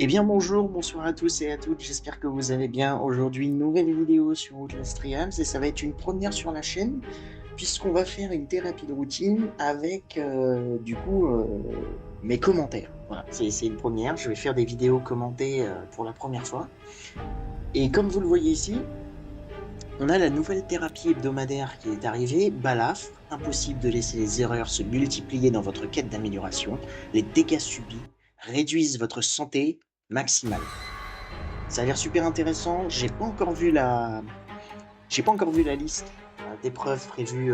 Eh bien bonjour, bonsoir à tous et à toutes, j'espère que vous allez bien. Aujourd'hui, une nouvelle vidéo sur Outlast Realms et ça va être une première sur la chaîne puisqu'on va faire une thérapie de routine avec mes commentaires. Voilà, c'est une première, je vais faire des vidéos commentées pour la première fois. Et comme vous le voyez ici, on a la nouvelle thérapie hebdomadaire qui est arrivée, Balafre. Impossible de laisser les erreurs se multiplier dans votre quête d'amélioration. Les dégâts subis réduisent votre santé maximale. Ça a l'air super intéressant. J'ai pas encore vu la liste d'épreuves prévues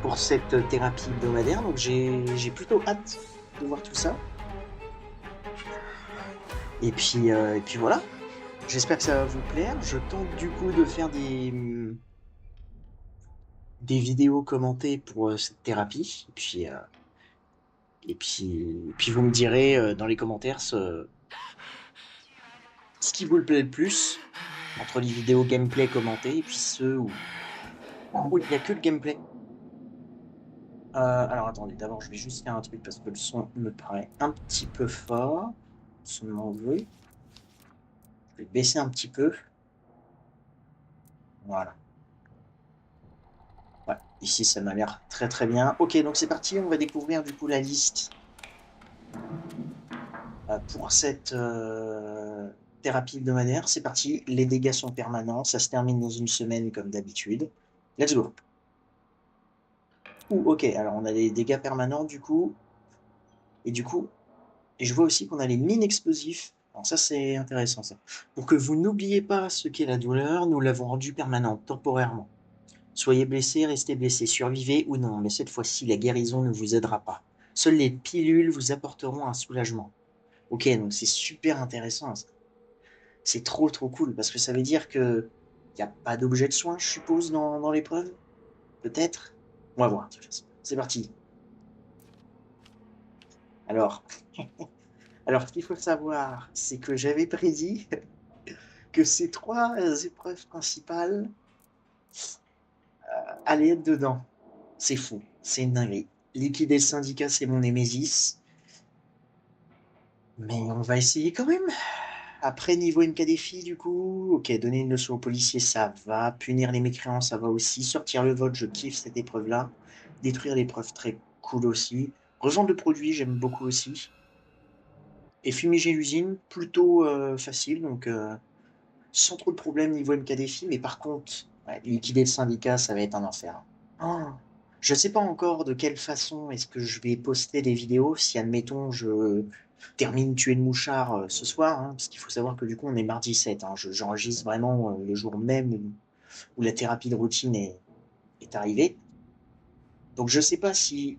pour cette thérapie hebdomadaire, donc j'ai plutôt hâte de voir tout ça. Et puis voilà. J'espère que ça va vous plaire. Je tente du coup de faire des vidéos commentées pour cette thérapie. Et puis vous me direz dans les commentaires ce qui vous le plaît le plus entre les vidéos gameplay commentées et puis ceux où il n'y a que le gameplay. Alors attendez, d'abord je vais juste faire un truc parce que le son me paraît un petit peu fort. Son de mon bruit. Je vais baisser un petit peu. Voilà. Ouais, ici ça m'a l'air très très bien. Ok, donc c'est parti, on va découvrir du coup la liste pour cette thérapie hebdomadaire. C'est parti, les dégâts sont permanents, ça se termine dans une semaine comme d'habitude. Let's go. Ouh, ok, alors on a les dégâts permanents du coup. Et du coup, et je vois aussi qu'on a les mines explosifs. Alors ça, c'est intéressant, ça. Pour que vous n'oubliez pas ce qu'est la douleur, nous l'avons rendue permanente, temporairement. Soyez blessé, restez blessé, survivez ou non, mais cette fois-ci, la guérison ne vous aidera pas. Seules les pilules vous apporteront un soulagement. Ok, donc c'est super intéressant, ça. C'est trop trop cool, parce que ça veut dire que il n'y a pas d'objet de soin, je suppose, dans l'épreuve. Peut-être. On va voir, de toute façon. C'est parti. Alors, alors, ce qu'il faut savoir, c'est que j'avais prédit que ces trois épreuves principales allaient être dedans. C'est fou, c'est une dinguerie. Liquider le syndicat, c'est mon némésis. Mais on va essayer quand même. Après, niveau MKDFI, du coup, ok, donner une leçon aux policiers, ça va. Punir les mécréants, ça va aussi. Sortir le vote, je kiffe cette épreuve-là. Détruire l'épreuve, très cool aussi. Revendre le produit, j'aime beaucoup aussi. Et fumiger l'usine, plutôt facile, donc sans trop de problèmes niveau MKDFI, mais par contre, ouais, liquider le syndicat, ça va être un enfer. Oh, je ne sais pas encore de quelle façon est-ce que je vais poster des vidéos, si admettons je termine tuer le mouchard ce soir, hein, parce qu'il faut savoir que du coup on est mardi 7, hein, j'enregistre vraiment le jour même où la thérapie de routine est arrivée. Donc je ne sais pas si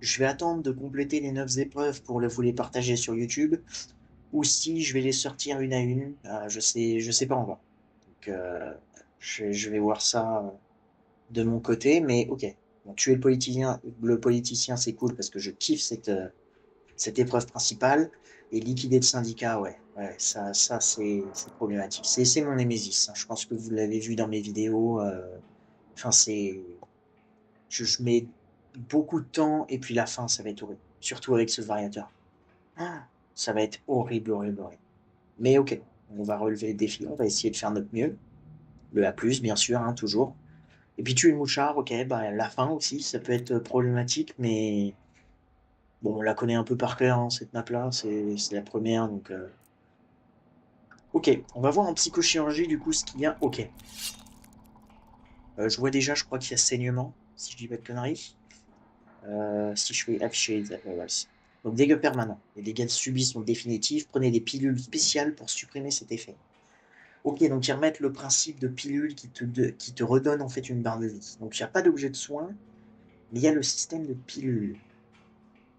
je vais attendre de compléter les 9 épreuves pour vous les partager sur YouTube, ou si je vais les sortir une à une, je sais pas encore. Donc je vais voir ça de mon côté, mais ok. Bon, tuer le politicien, c'est cool parce que je kiffe cette épreuve principale. Et liquider le syndicat, ouais, ouais, ça c'est problématique. C'est mon némésis, hein. Je pense que vous l'avez vu dans mes vidéos. Enfin, je mets beaucoup de temps et puis la fin, ça va être horrible. Surtout avec ce variateur. Ah, ça va être horrible, horrible, horrible. Mais ok, on va relever le défi, on va essayer de faire notre mieux. Le A+, bien sûr, hein, toujours. Et puis tuer le mouchard, ok, bah la fin aussi, ça peut être problématique, mais bon, on la connaît un peu par cœur, hein, cette map-là, c'est la première, donc ok, on va voir en psychochirurgie du coup ce qu'il y a. Ok, je vois déjà, je crois qu'il y a saignement, si je dis pas de conneries. Si je fais afficher les ouais. Donc dégâts permanents. Les dégâts subis sont définitifs. Prenez des pilules spéciales pour supprimer cet effet. Ok, donc ils remettent le principe de pilule qui te redonne en fait une barre de vie. Donc il n'y a pas d'objet de soin, mais il y a le système de pilule.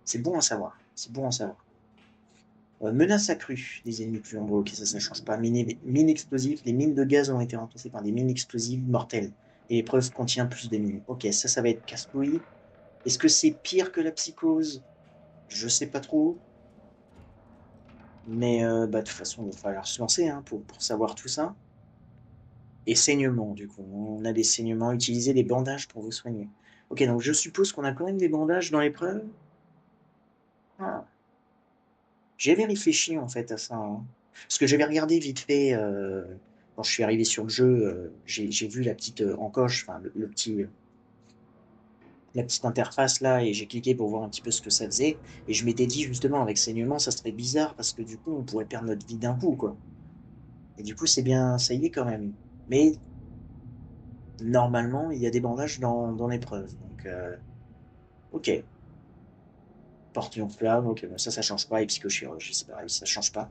C'est bon à savoir. C'est bon à savoir. Menace accrue des ennemis plus nombreux. Ok, ça change pas. Mines explosives. Les mines de gaz ont été remplacées par des mines explosives mortelles. Et l'épreuve contient plus de mines. Ok, ça va être casse-couille. Est-ce que c'est pire que la psychose? Je sais pas trop. Mais bah, de toute façon, il va falloir se lancer hein, pour savoir tout ça. Et saignement, du coup. On a des saignements. Utilisez des bandages pour vous soigner. Ok, donc je suppose qu'on a quand même des bandages dans l'épreuve. Ah. J'avais réfléchi en fait à ça, hein. Parce que j'avais regardé vite fait, quand je suis arrivé sur le jeu, j'ai vu la petite, encoche, enfin le petit, la petite interface là et j'ai cliqué pour voir un petit peu ce que ça faisait et je m'étais dit justement avec saignement ça serait bizarre parce que du coup on pourrait perdre notre vie d'un coup quoi et du coup c'est bien ça y est quand même. Mais normalement il y a des bandages dans l'épreuve donc OK. Portion flamme, OK, bon ça change pas et psychochirurgie c'est pareil, ça change pas.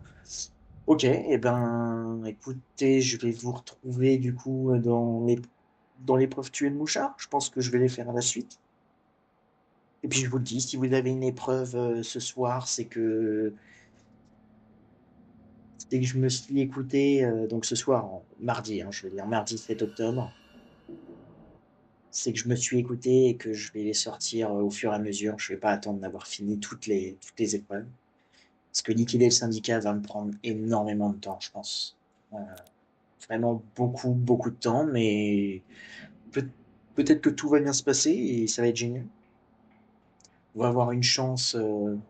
OK et ben, écoutez, je vais vous retrouver du coup, dans l'épreuve tuer le mouchard. Je pense que je vais les faire à la suite et puis je vous le dis, si vous avez une épreuve, ce soir, c'est que je me suis écouté, donc ce soir, mardi, hein, je veux dire mardi 7 octobre, c'est que je me suis écouté et que je vais les sortir, au fur et à mesure. Je vais pas attendre d'avoir fini toutes les épreuves. Parce que liquider le syndicat va me prendre énormément de temps, je pense. Vraiment beaucoup, beaucoup de temps, mais peut- peut-être que tout va bien se passer et ça va être génial. On va avoir une chance, on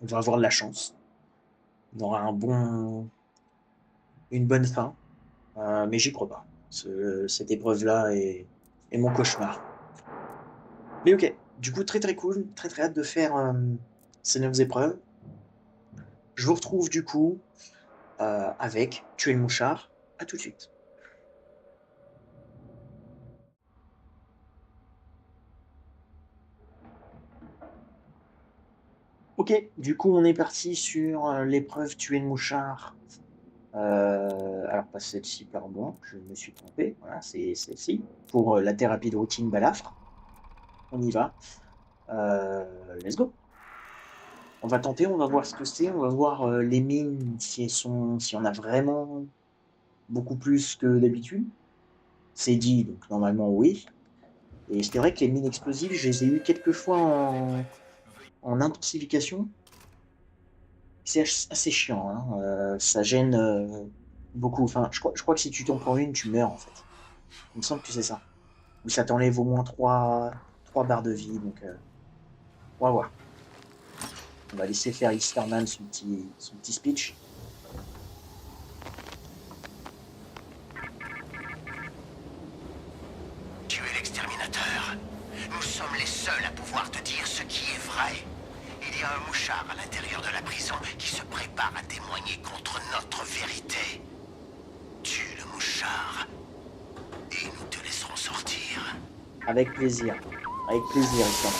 va avoir de la chance. On aura une bonne fin, mais j'y crois pas. Cette épreuve-là est mon cauchemar. Mais ok, du coup très très cool, très très hâte de faire ces 9 épreuves. Je vous retrouve du coup avec Tuer le mouchard. À tout de suite. Ok, du coup on est parti sur l'épreuve Tuer le mouchard. Alors pas celle-ci, pardon, je me suis trompé. Voilà, c'est celle-ci pour la thérapie de routine balafre. On y va. Let's go. On va tenter, on va voir ce que c'est, on va voir les mines si on a vraiment beaucoup plus que d'habitude. C'est dit, donc normalement oui. Et c'est vrai que les mines explosives, je les ai eues quelques fois en intensification. C'est assez chiant, hein. Ça gêne beaucoup. Enfin, je crois que si tu t'en prends une, tu meurs en fait. Il me semble que c'est ça. Ou ça t'enlève au moins trois barres de vie. Donc, on va voir. On va laisser faire Easterman son petit speech. Tu es l'exterminateur. Nous sommes les seuls à pouvoir te dire ce qui est vrai. Il y a un mouchard à l'intérieur de la prison qui se prépare à témoigner contre notre vérité. Tue le mouchard et nous te laisserons sortir. Avec plaisir. Avec plaisir, Easterman.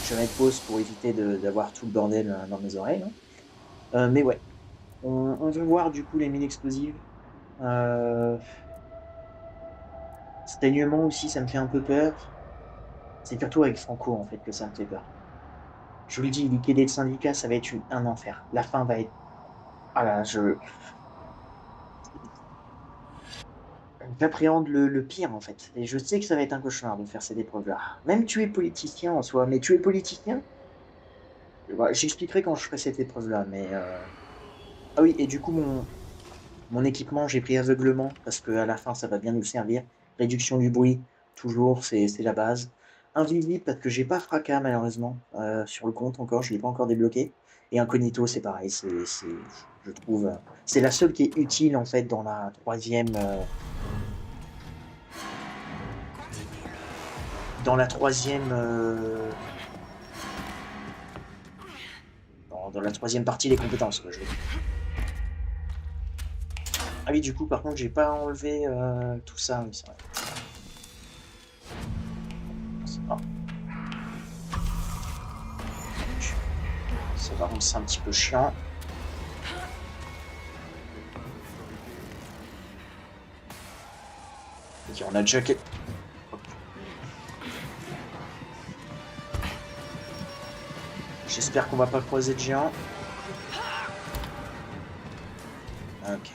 Je vais mettre pause pour éviter d'avoir tout le bordel dans mes oreilles, hein. Mais ouais. On veut voir du coup les mines explosives. Euh, Saignement aussi, ça me fait un peu peur. C'est surtout avec Franco en fait que ça me fait peur. Je vous le dis, liquider le syndicat, ça va être un enfer. La fin va être. Ah là, j'appréhende le pire en fait. Et je sais que ça va être un cauchemar de faire cette épreuve-là. Même tuer politicien en soi, mais tuer politicien, bah, j'expliquerai quand je ferai cette épreuve-là. Mais ah oui, et du coup mon équipement, j'ai pris aveuglement parce qu'à la fin, ça va bien nous servir. Réduction du bruit, toujours, c'est la base. Invisible parce que j'ai pas fracas malheureusement sur le compte encore, je l'ai pas encore débloqué. Et incognito, c'est pareil, je trouve, c'est la seule qui est utile en fait dans la troisième, dans la troisième partie des compétences, quoi, je veux dire. Ah oui, du coup, par contre, j'ai pas enlevé tout ça, oui, c'est vrai. Ah, ça va rendre ça un petit peu chiant. Ok, on a déjà J'espère qu'on va pas croiser de géants. Ok.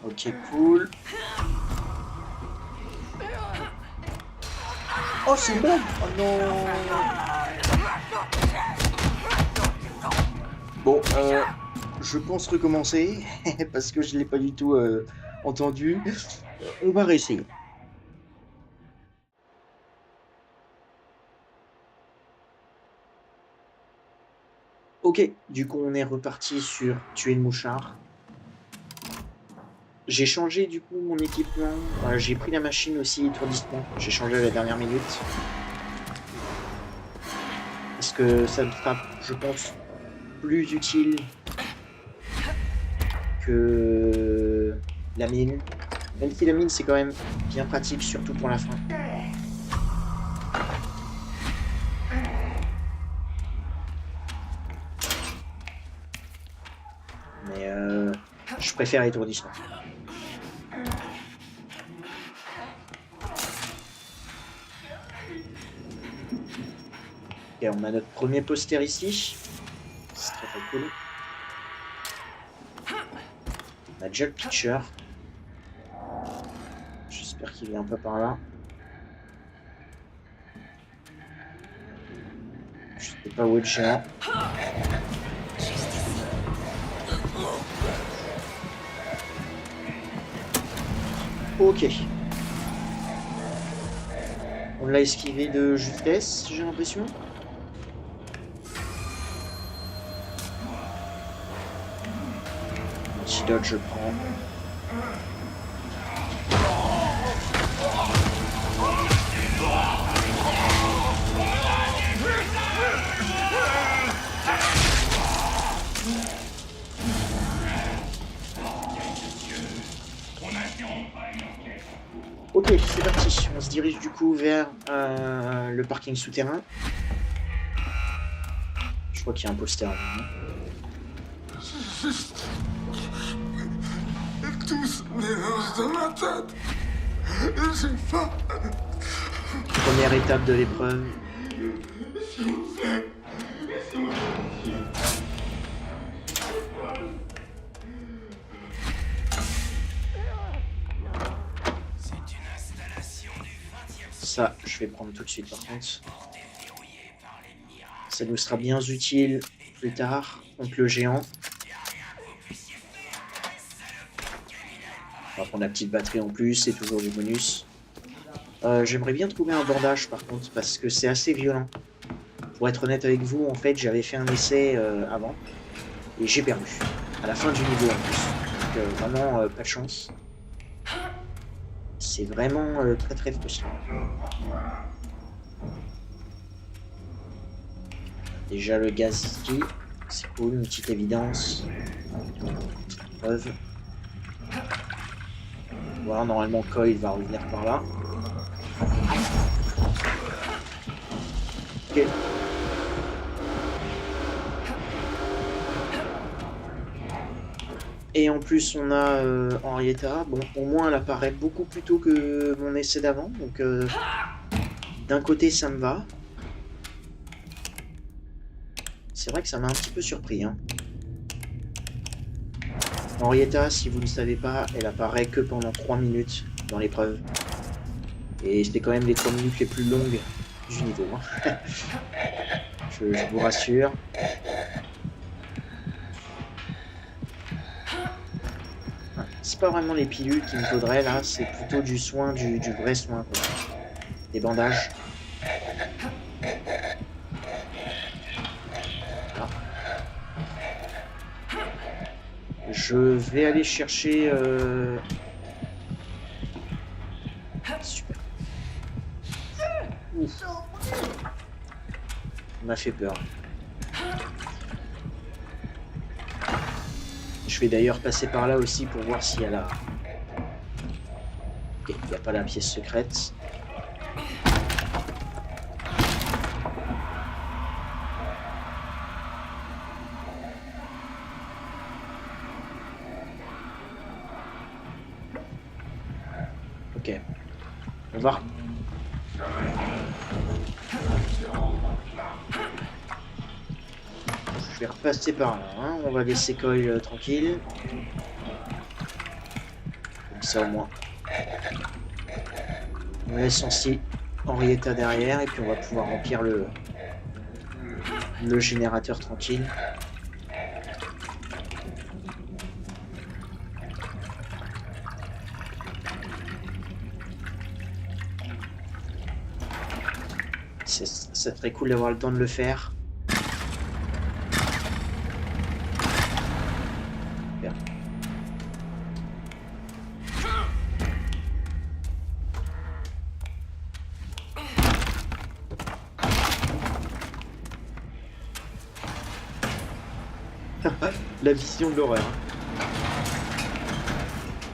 Ok, cool. Oh, c'est une blague. Oh non. Bon, je pense recommencer parce que je l'ai pas du tout entendu. On va réessayer. Ok, du coup on est reparti sur tuer le mouchard. J'ai changé du coup mon équipement. J'ai pris la machine aussi étourdissement. J'ai changé à la dernière minute. Parce que ça me sera, je pense, plus utile que la mine. Même si la mine c'est quand même bien pratique, surtout pour la fin. Mais je préfère étourdissement. Ok, on a notre premier poster ici. C'est très très cool. On a déjà le pitcher. J'espère qu'il vient pas par là. Je sais pas où est le géant. Ok. On l'a esquivé de justesse, j'ai l'impression. Antidote, je prends. Ok, c'est parti. On se dirige du coup vers le parking souterrain. Je crois qu'il y a un poster. Tout se mélange dans ma tête. J'ai faim. Première étape de l'épreuve. Ça, je vais prendre tout de suite par contre. Ça nous sera bien utile plus tard contre le géant. On va prendre la petite batterie en plus, c'est toujours du bonus. J'aimerais bien trouver un bandage par contre, parce que c'est assez violent. Pour être honnête avec vous, en fait, j'avais fait un essai avant, et j'ai perdu. À la fin du niveau en plus. Donc vraiment, pas de chance. C'est vraiment très très frustrant. Déjà le gaz ici, c'est cool, une petite évidence. Petite preuve. Voilà, normalement Coil va revenir par là. Ok. Et en plus on a Henrietta. Bon, au moins elle apparaît beaucoup plus tôt que mon essai d'avant. Donc d'un côté ça me va. C'est vrai que ça m'a un petit peu surpris. Hein. Henrietta, si vous ne savez pas, elle apparaît que pendant 3 minutes dans l'épreuve. Et c'était quand même les 3 minutes les plus longues du niveau. Hein. je vous rassure. C'est pas vraiment les pilules qu'il me faudrait là, c'est plutôt du soin, du vrai soin. Quoi. Des bandages. Je vais aller chercher... Super. Ouf. On m'a fait peur. Je vais d'ailleurs passer par là aussi pour voir s'il y a la... Ok, il n'y a pas la pièce secrète. Ok. On va... Je vais repasser par là. Hein. On va laisser Coil tranquille. Comme ça au moins. On laisse ainsi Henrietta derrière et puis on va pouvoir remplir le générateur tranquille. C'est très cool d'avoir le temps de le faire. La vision de l'horreur. Hein.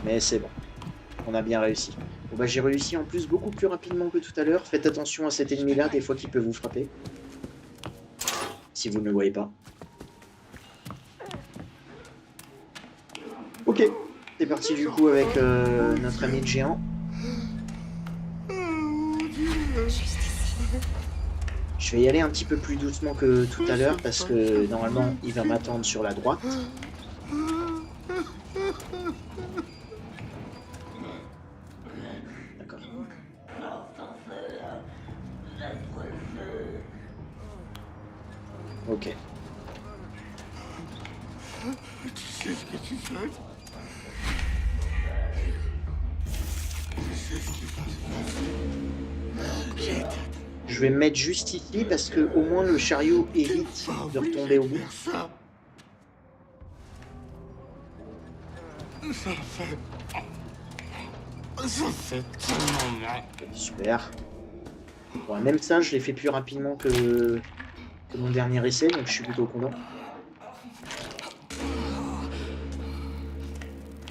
Mais c'est bon. On a bien réussi. Bon bah j'ai réussi en plus beaucoup plus rapidement que tout à l'heure. Faites attention à cet ennemi-là, des fois qui peut vous frapper. Si vous ne le voyez pas. Ok, c'est parti du coup avec notre ami le géant. Je vais y aller un petit peu plus doucement que tout à l'heure parce que normalement il va m'attendre sur la droite. D'accord. Ok. Tu sais ce que tu fais? Je vais me mettre juste ici parce que au moins le chariot évite de retomber au bout. Ça fait tellement mal. Super. Bon, même ça, je l'ai fait plus rapidement que mon dernier essai, donc je suis plutôt content.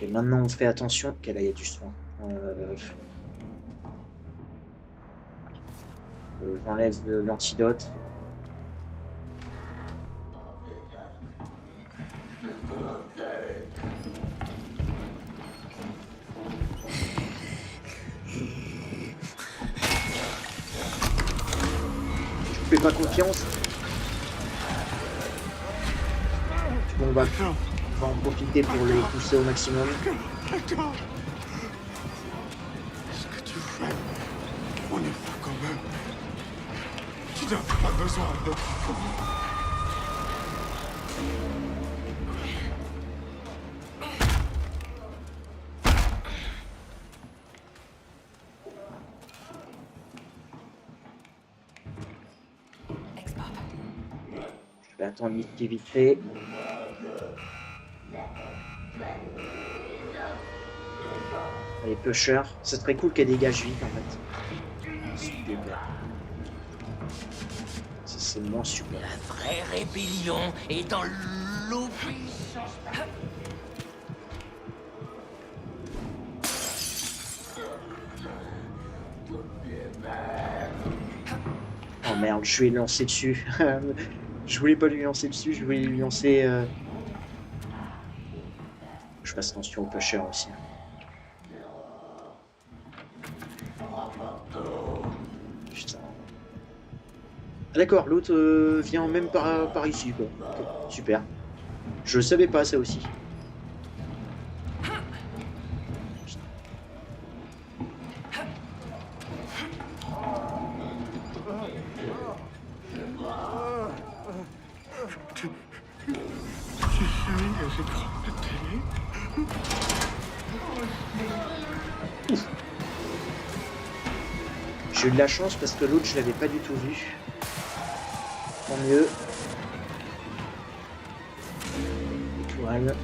Et maintenant, on fait attention. Ok, là, il y a du soin. J'enlève l'antidote. Je fais pas confiance. Bon, on va en profiter pour les pousser au maximum. D'accord. Ce que tu fais, on est là quand même. Tu n'as pas besoin d'être comme Je vais attendre vite fait. Les pushers, ça serait cool qu'elle dégage vite en fait. Super. Ça c'est moins super. La vraie rébellion est dans l'obéissance. Oh merde, je vais lui lancer dessus. Je voulais pas lui lancer dessus, je voulais lui lancer... Je fasse attention aux pushers aussi. Putain. Ah, d'accord, l'autre vient même par ici, quoi. Okay, super. Je savais pas ça aussi. tu suis les écrans de télé. J'ai eu de la chance parce que l'autre, je l'avais pas du tout vu. Tant mieux. Étoile.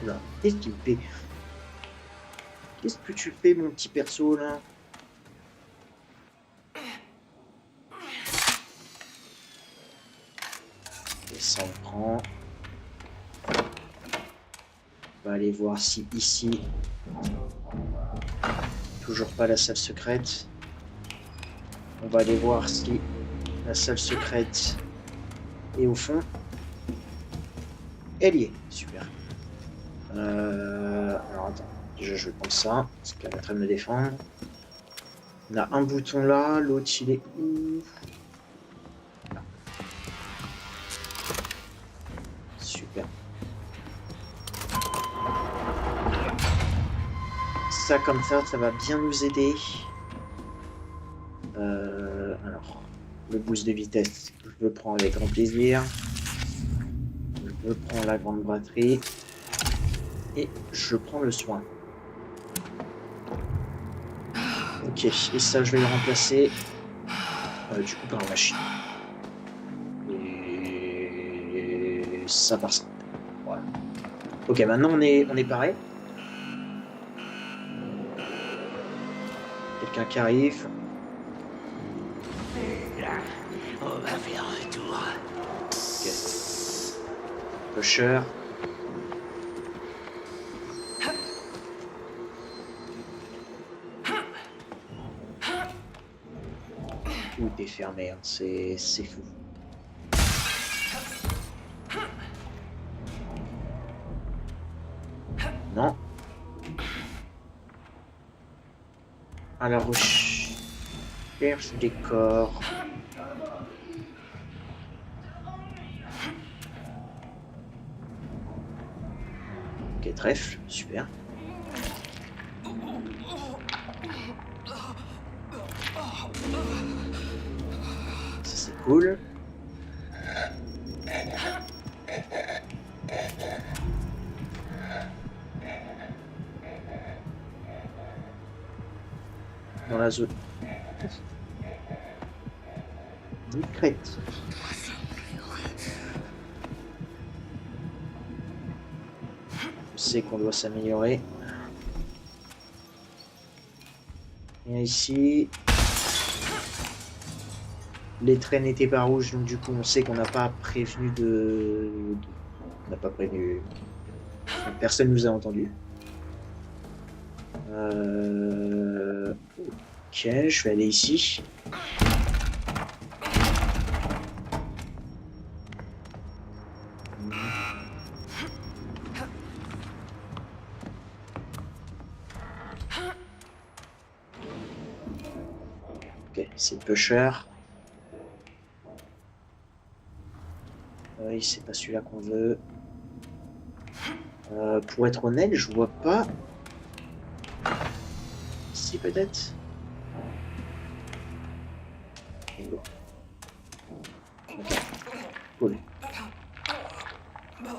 Oula, qu'est-ce qu'il fait? Qu'est-ce que tu fais, mon petit perso, là? Et ça, on prend. On va aller voir si ici... Toujours pas la salle secrète. On va aller voir si la salle secrète est au fond. Elle y est, super. Alors attends, déjà je vais prendre ça, ça permettrait de me défendre. On a un bouton là, l'autre il est où? Là. Super. Ça comme ça va bien nous aider. Alors, le boost de vitesse, je le prends avec grand plaisir. Je prends la grande batterie. Et je prends le soin. Ok, et ça je vais le remplacer du coup par la machine. Et ça par ça. Voilà. Ok, maintenant on est pareil. Quelqu'un qui arrive. Là, on va faire un tour. Pusher. Tout est fermé, hein. C'est fou. Non. À la recherche des corps. Ok, trèfle, super. Ça c'est cool. Dans la zone discrète. Je sais qu'on doit s'améliorer. Et ici, les traits n'étaient pas rouges, donc du coup on sait qu'on n'a pas prévenu on n'a pas prévenu. Personne nous a entendu. Ok, je vais aller ici. Ok, c'est Pusher. Oui, c'est pas celui-là qu'on veut. Pour être honnête, je vois pas. Ici peut-être. Ok, cool.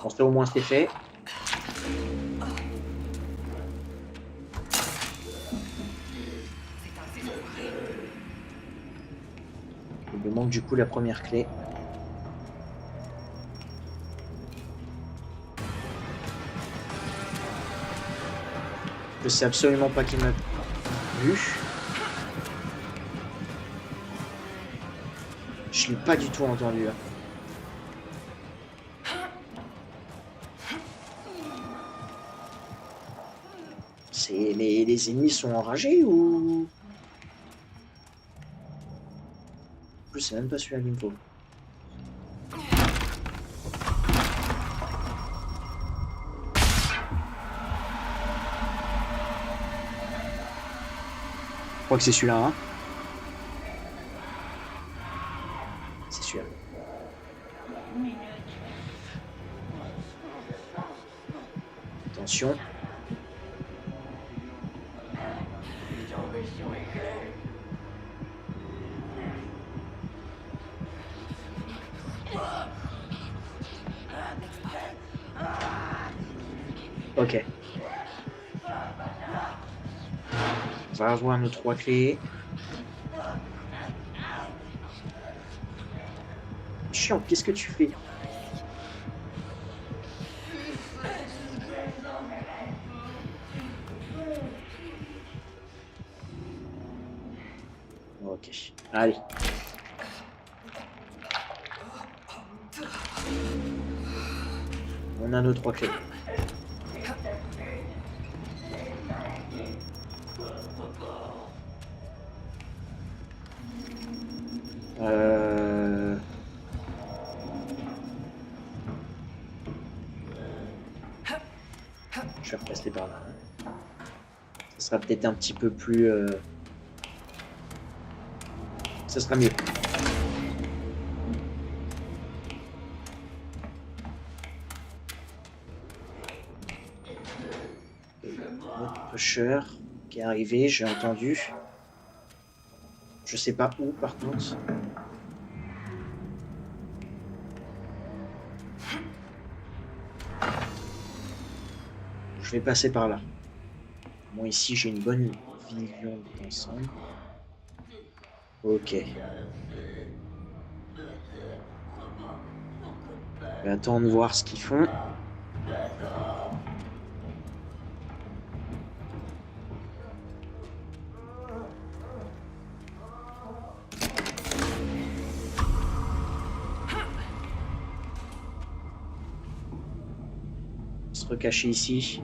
Bon, ça au moins c'est fait. Il me manque du coup la première clé. Je sais absolument pas qui m'a vu. Je l'ai pas du tout entendu. Hein. Les ennemis sont enragés ou... En plus, c'est même pas celui-là qu'il me faut. Je crois que c'est celui-là, hein. C'est celui-là. Attention. Ok. On va avoir nos 3 clés. Chiant, qu'est-ce que tu fais? Ok, allez. On a nos 3 clés. Je vais repasser par là. Ça sera peut-être un petit peu plus... Ça sera mieux. Notre pusher qui est arrivé, j'ai entendu. Je sais pas où par contre. Je vais passer par là. Moi ici j'ai une bonne vision d'ensemble. Ok. Je vais attendre de voir ce qu'ils font. se recacher ici.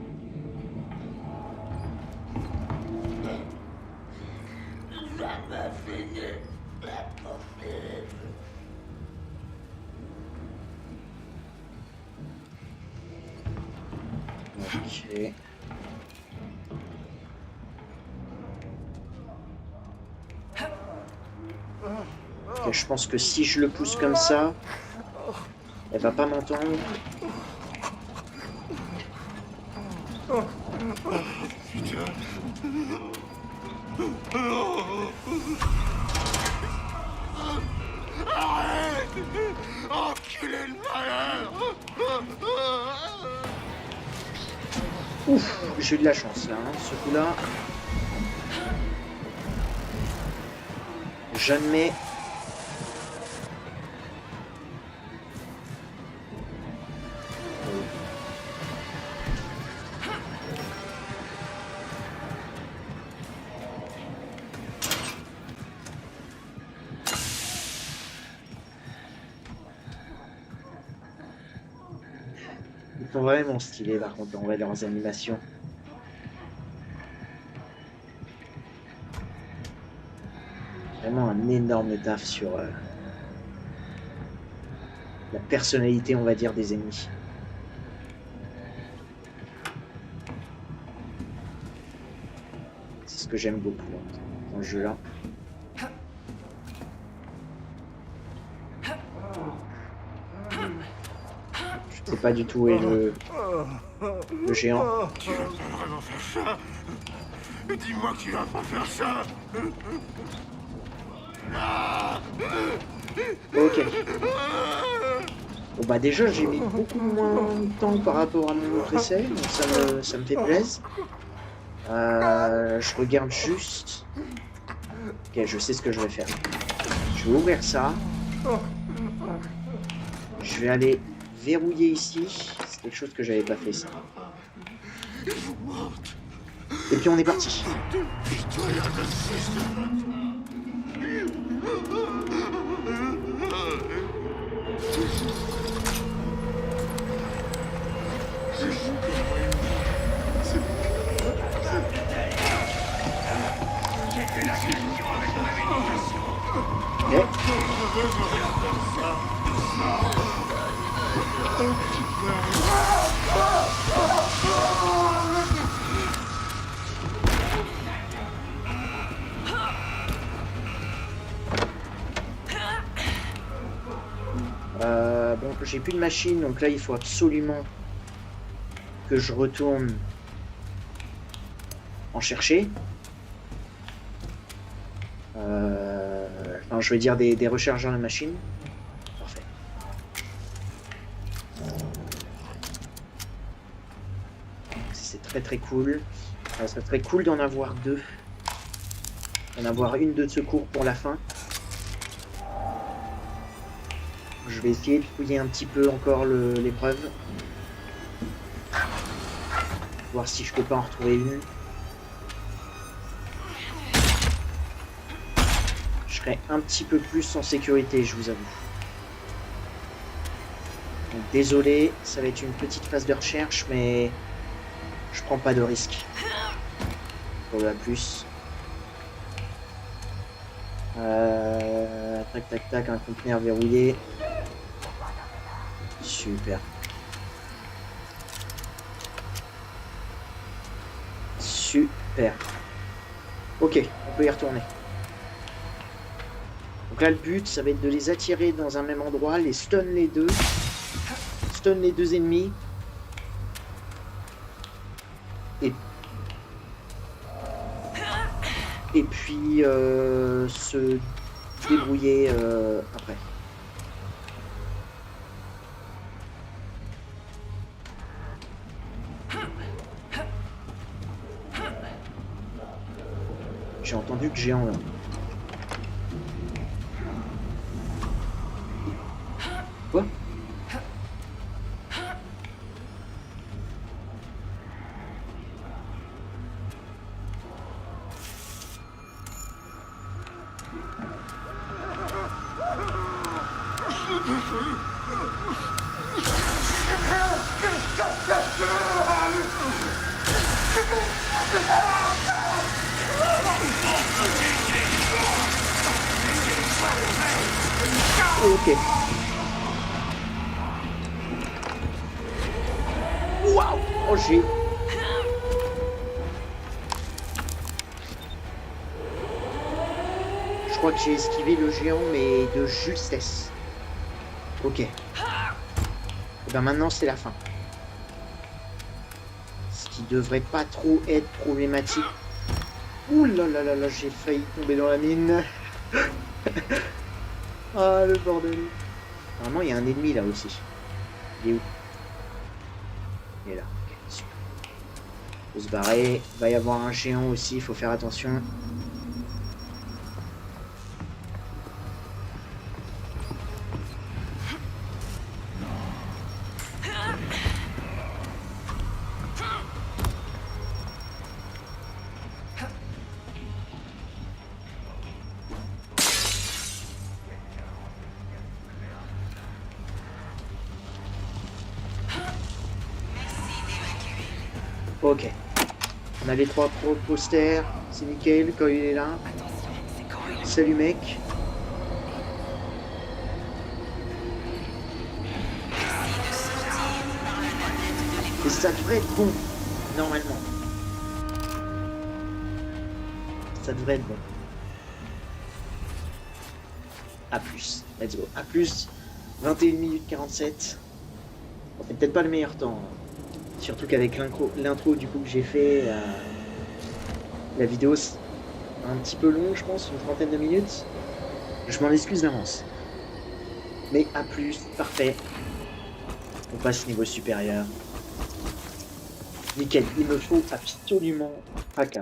Ok. Ok, je pense que si je le pousse comme ça, elle va pas m'entendre. Arrête! Enculé de malheur! Ouf, j'ai eu de la chance là, hein, ce coup-là. Jamais. Ils sont vraiment stylés par contre, on va leurs animations. Vraiment un énorme taf sur la personnalité, on va dire, des ennemis. C'est ce que j'aime beaucoup dans ce jeu-là. Je sais pas du tout où est le géant. Tu vas pas vraiment faire ça? Dis-moi que tu vas pas faire ça! Ok. Bon bah déjà j'ai mis beaucoup moins de temps par rapport à mon autre essai, donc ça me fait plaisir. Je regarde juste. Ok, je sais ce que je vais faire. Je vais ouvrir ça. Je vais aller verrouiller ici. C'est quelque chose que j'avais pas fait ça. Et puis on est parti. Bon, j'ai plus de machine, donc là il faut absolument que je retourne en chercher. Enfin, je veux dire des rechargeurs de machine. Parfait. C'est très très cool. Ça serait très cool d'en avoir deux. D'en avoir une de secours pour la fin. Je vais essayer de fouiller un petit peu encore l'épreuve. Voir si je peux pas en retrouver une. Je serai un petit peu plus en sécurité, je vous avoue. Donc, désolé, ça va être une petite phase de recherche, mais je prends pas de risque. Pour la plus. Tac tac tac, un conteneur verrouillé. Super. Super. Ok, on peut y retourner. Donc là, le but, ça va être de les attirer dans un même endroit, les stun les deux. Stun les deux ennemis. Et puis se débrouiller après. J'ai entendu que géant là. Quoi? Ok. Waouh! Oh, j'ai... Je crois que j'ai esquivé le géant, mais de justesse. Ok. Et ben maintenant, c'est la fin. Ce qui devrait pas trop être problématique. Ouh là là là là, j'ai failli tomber dans la mine. Ah, le bordel. Normalement, il y a un ennemi là aussi. Il est où? Il est là. Ok, super. Faut se barrer. Il va y avoir un géant aussi, il faut faire attention. Ok. On a les 3 posters. C'est nickel quand il est là. Salut mec. Et ça devrait être bon. Normalement. Ça devrait être bon. A plus. Let's go. A plus. 21 minutes 47. On fait peut-être pas le meilleur temps. Surtout qu'avec l'intro du coup que j'ai fait, la vidéo c'est un petit peu long, je pense, une trentaine de minutes. Je m'en excuse d'avance. Mais à plus, parfait. On passe niveau supérieur. Nickel, il me faut absolument AK.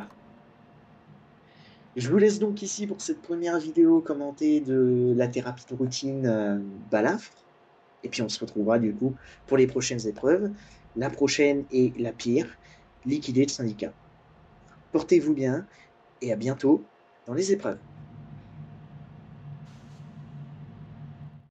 Je vous laisse donc ici pour cette première vidéo commentée de la thérapie de routine Balafre. Et puis on se retrouvera du coup pour les prochaines épreuves. La prochaine est la pire, liquider le syndicat. Portez-vous bien et à bientôt dans les épreuves.